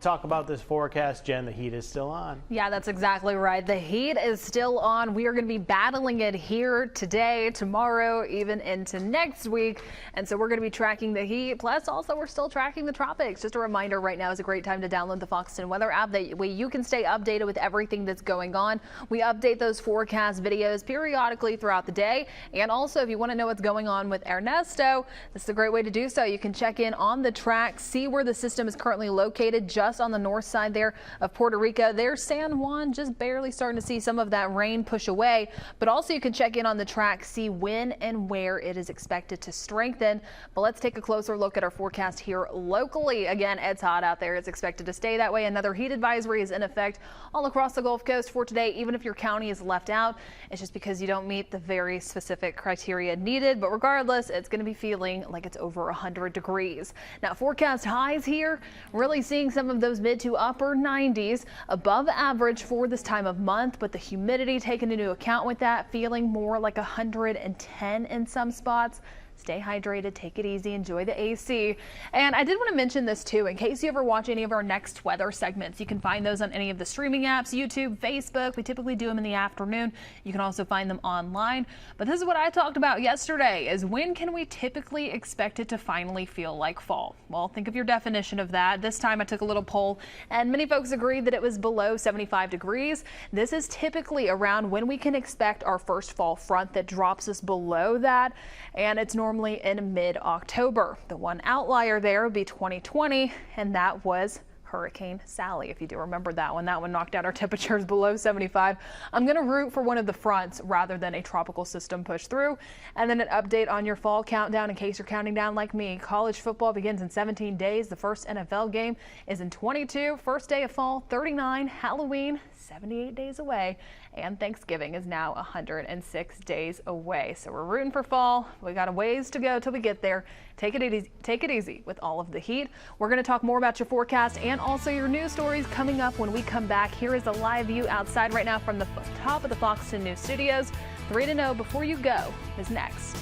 Talk about this forecast, Jen. The heat is still on. Yeah, that's exactly right. The heat is still on. We are going to be battling it here today, tomorrow, even into next week. And so we're going to be tracking the heat. Plus, also, we're still tracking the tropics. Just a reminder, right now is a great time to download the Fox 10 weather app. That way you can stay updated with everything that's going on. We update those forecast videos periodically throughout the day. And also, if you want to know what's going on with Ernesto, this is a great way to do so. You can check in on the track, see where the system is currently located, just on the north side there of Puerto Rico. There's San Juan, just barely starting to see some of that rain push away. But also you can check in on the track, see when and where it is expected to strengthen. But let's take a closer look at our forecast here locally. Again, it's hot out there. It's expected to stay that way. Another heat advisory is in effect all across the Gulf Coast for today. Even if your county is left out, it's just because you don't meet the very specific criteria needed. But regardless, it's going to be feeling like it's over 100 degrees. Now, forecast highs here, really seeing some of those mid to upper 90s, above average for this time of month, but the humidity taken into account with that, feeling more like 110 in some spots. Stay hydrated, take it easy, enjoy the AC. And I did want to mention this too, in case you ever watch any of our next weather segments. You can find those on any of the streaming apps, YouTube, Facebook. We typically do them in the afternoon. You can also find them online. But this is what I talked about yesterday, is when can we typically expect it to finally feel like fall? Well, think of your definition of that. This time I took a little poll and many folks agreed that it was below 75 degrees. This is typically around when we can expect our first fall front that drops us below that, and it's normally in mid-October. The one outlier there would be 2020, and that was Hurricane Sally, if you do remember that one. That one knocked out our temperatures below 75. I'm going to root for one of the fronts rather than a tropical system push through. And then an update on your fall countdown in case you're counting down like me. College football begins in 17 days. The first NFL game is in 22. First day of fall, 39. Halloween, 78 days away. And Thanksgiving is now 106 days away. So we're rooting for fall. We got a ways to go till we get there. Take it easy with all of the heat. We're going to talk more about your forecast and also your news stories coming up when we come back. Here is a live view outside right now from the top of the Fox 10 News studios. 3 to know before you go is next.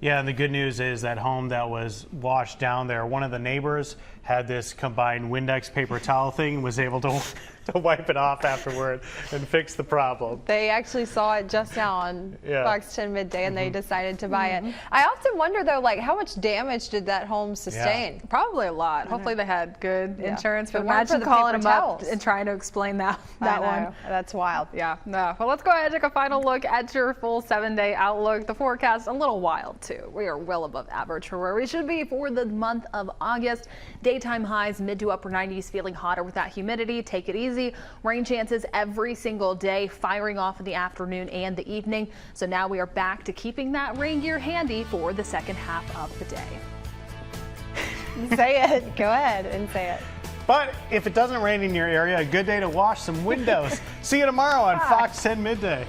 Yeah, and the good news is that home that was washed down there, one of the neighbors had this combined Windex paper towel thing and was able to wipe it off afterward and fix the problem. They actually saw it just now on Fox 10 Midday, and they decided to buy it. I often wonder, though, like, how much damage did that home sustain? Probably a lot. Hopefully they had good insurance, but If it weren't imagine for the calling paper them towels. up and trying to explain that I one. know. That's wild. Yeah, no. Well, let's go ahead and take a final look at your full 7-day outlook. The forecast, a little wild, too. We are well above average for where we should be for the month of August. Daytime highs, mid to upper 90s, feeling hotter with that humidity. Take it easy. Rain chances every single day, firing off in the afternoon and the evening. So now we are back to keeping that rain gear handy for the second half of the day. Say it. Go ahead and say it. But if it doesn't rain in your area, a good day to wash some windows. See you tomorrow on Fox 10 Midday.